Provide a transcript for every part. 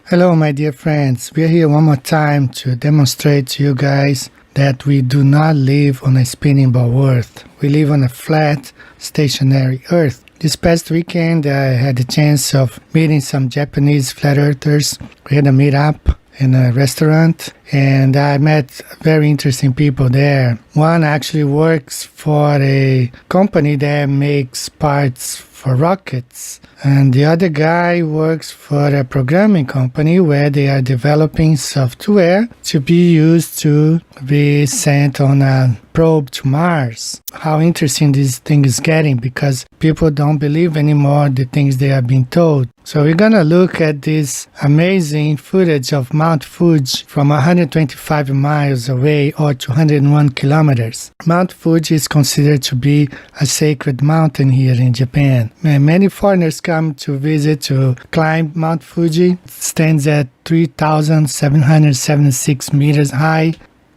Hello my dear friends, we are here one more time to demonstrate to you guys that we do not live on a spinning ball earth. We live on a flat, stationary earth. This past weekend I had the chance of meeting some Japanese flat earthers. We had a meetup in a restaurant and I met very interesting people there. One actually works for a company that makes parts for rockets, and the other guy works for a programming company where they are developing software to be used to be sent on a probe to Mars. How interesting this thing is getting, because people don't believe anymore the things they are being told. So we're gonna look at this amazing footage of Mount Fuji from 125 miles away, or 201 kilometers. Mount Fuji is considered to be a sacred mountain here in Japan. Many foreigners come to visit to climb Mount Fuji. It stands at 3,776 meters high,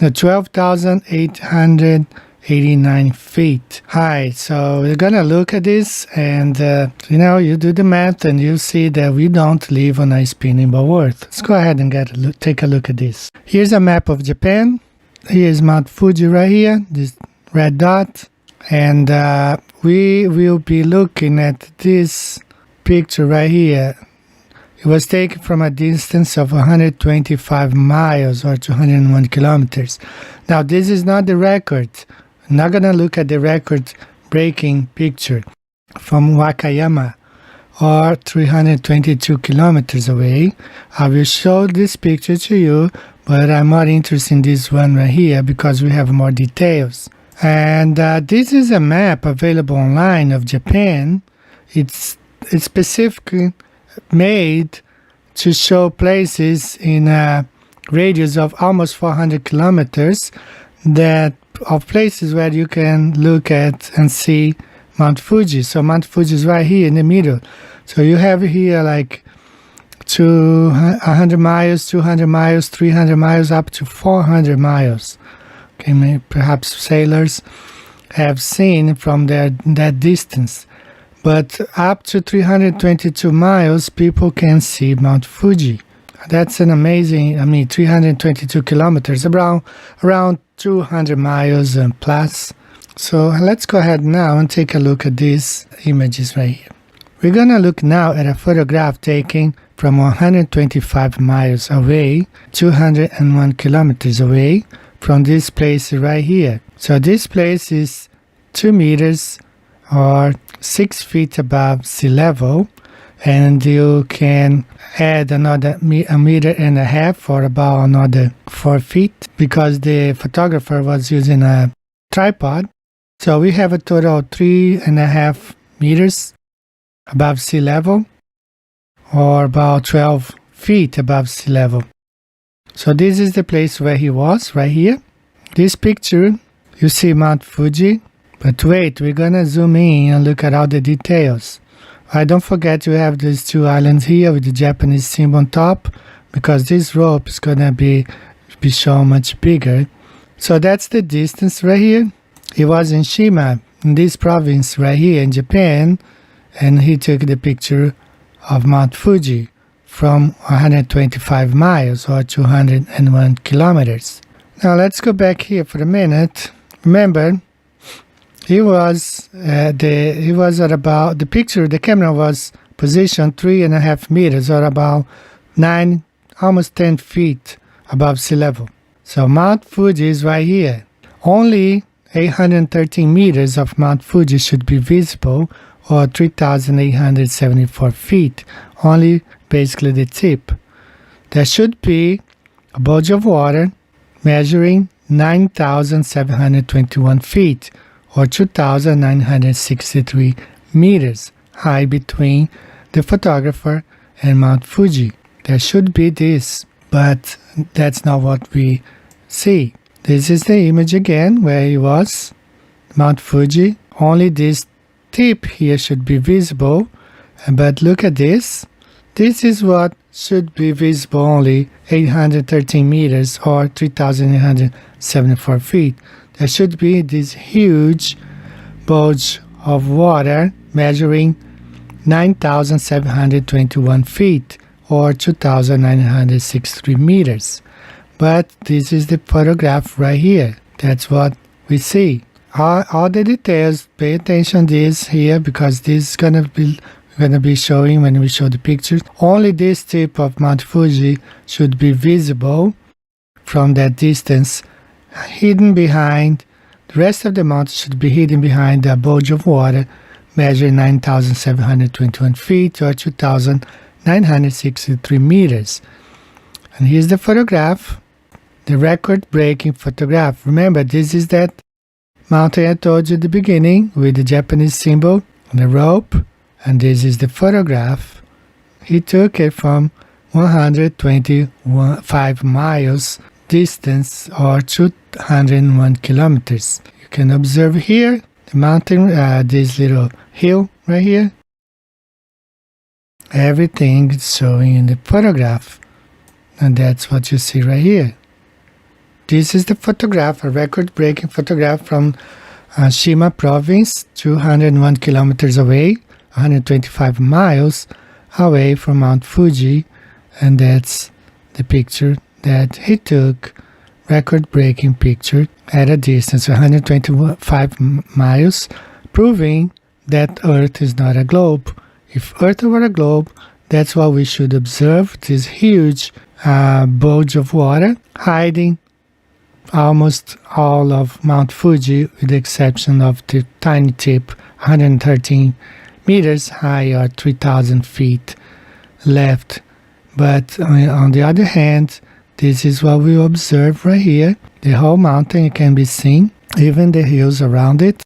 12,889 feet high. So we're gonna look at this and you do the math and you see that we don't live on a spinning ball earth. Let's go ahead and take a look at this. Here's a map of Japan. Here's Mount Fuji right here, this red dot, and we will be looking at this picture right here. It was taken from a distance of 125 miles or 201 kilometers. Now this is not the record. I'm not going to look at the record-breaking picture from Wakayama, or 322 kilometers away. I will show this picture to you, but I'm more interested in this one right here because we have more details. And this is a map available online of Japan. It's specifically made to show places in a radius of almost 400 kilometers of places where you can look at and see Mount Fuji. So Mount Fuji is right here in the middle. So you have here like 100 miles, 200 miles, 300 miles, up to 400 miles. Okay, perhaps sailors have seen from that distance. But up to 322 miles, people can see Mount Fuji. That's an amazing, 322 kilometers, around 200 miles plus. So let's go ahead now and take a look at these images right here. We're going to look now at a photograph taken from 125 miles away, 201 kilometers away from this place right here. So this place is 2 meters or 6 feet above sea level, and you can add another a meter and a half, or about another 4 feet, because the photographer was using a tripod. So we have a total of 3.5 meters above sea level, or about 12 feet above sea level. So this is the place where he was, right here. This picture, you see Mount Fuji. But wait, we're gonna zoom in and look at all the details. Don't forget you have these 2 islands here with the Japanese symbol on top, because this rope is gonna be shown much bigger. So that's the distance right here. He was in Shima, in this province right here in Japan, and he took the picture of Mount Fuji from 125 miles or 201 kilometers. Now let's go back here for a minute. Remember, he was at about, the camera was positioned 3.5 meters, or about 9, almost 10 feet above sea level. So Mount Fuji is right here. Only 813 meters of Mount Fuji should be visible, or 3,874 feet, only basically the tip. There should be a body of water measuring 9,721 feet, or 2,963 meters high between the photographer and Mount Fuji. There should be this, but that's not what we see. This is the image again where he was, Mount Fuji. Only this tip here should be visible, but look at this. This is what should be visible, only 813 meters or 3,874 feet. There should be this huge bulge of water measuring 9,721 feet or 2,963 meters. But this is the photograph right here. That's what we see. All the details, pay attention to this here, because this is gonna be showing when we show the pictures. Only this tip of Mount Fuji should be visible from that distance, hidden behind. The rest of the mountain should be hidden behind a bulge of water measuring 9,721 feet or 2,963 meters. And here's the photograph, the record-breaking photograph. Remember, this is that mountain I told you at the beginning with the Japanese symbol on the rope, and this is the photograph. He took it from 125 miles distance or 201 kilometers. You can observe here the mountain, this little hill right here. Everything is showing in the photograph, and that's what you see right here. This is the photograph, a record-breaking photograph from Shima province, 201 kilometers away, 125 miles away from Mount Fuji, and that's the picture that he took, record-breaking picture at a distance of 125 miles, proving that Earth is not a globe. If Earth were a globe, that's what we should observe, this huge bulge of water hiding almost all of Mount Fuji, with the exception of the tiny tip, 113 meters high or 3,000 feet left. But on the other hand, this is what we observe right here. The whole mountain can be seen, even the hills around it.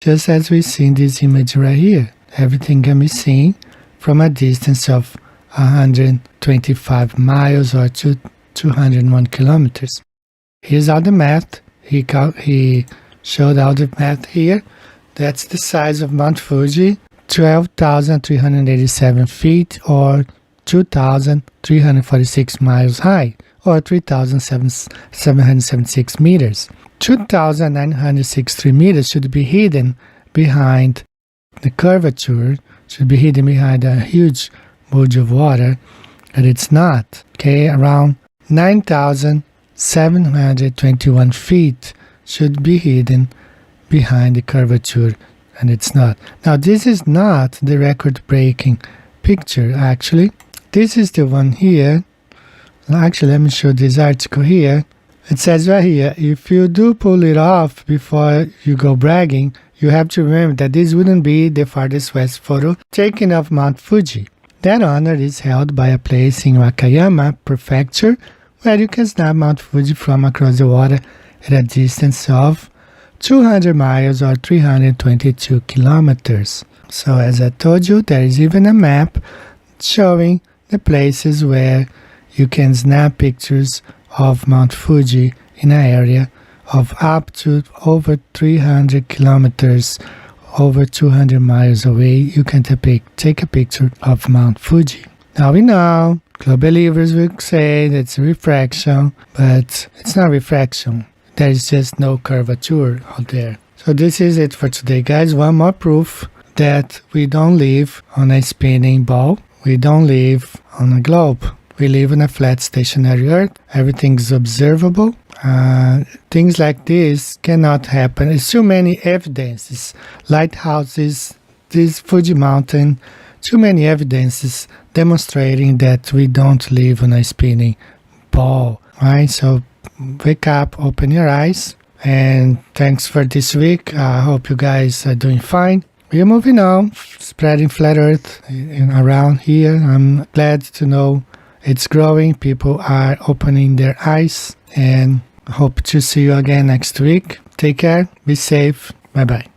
Just as we see in this image right here. Everything can be seen from a distance of 125 miles or 201 kilometers. Here's all the math. He showed all the math here. That's the size of Mount Fuji, 12,387 feet or 2,346 miles high, or 3,776 meters. 2,963 meters should be hidden behind the curvature, should be hidden behind a huge bulge of water, and it's not. Okay, around 9,721 feet should be hidden behind the curvature, and it's not. Now, this is not the record-breaking picture, actually. This is the one here. Actually, let me show this article here. It says right here, if you do pull it off before you go bragging, you have to remember that this wouldn't be the farthest west photo taken of Mount Fuji. That honor is held by a place in Wakayama Prefecture, where you can snap Mount Fuji from across the water at a distance of 200 miles or 322 kilometers. So as I told you, there is even a map showing the places where you can snap pictures of Mount Fuji in an area of up to over 300 kilometers, over 200 miles away. You can take a picture of Mount Fuji. Now we know, club believers will say that's refraction, but it's not refraction. There is just no curvature out there. So this is it for today, guys. One more proof that we don't live on a spinning ball. We don't live on a globe. We live on a flat stationary Earth. Everything is observable. Things like this cannot happen. There's too many evidences. Lighthouses, this Fuji mountain, too many evidences demonstrating that we don't live on a spinning ball. Right? So wake up, open your eyes, and thanks for this week. I hope you guys are doing fine. We are moving on, spreading flat Earth around here. I'm glad to know it's growing. People are opening their eyes, and hope to see you again next week. Take care, be safe, bye bye.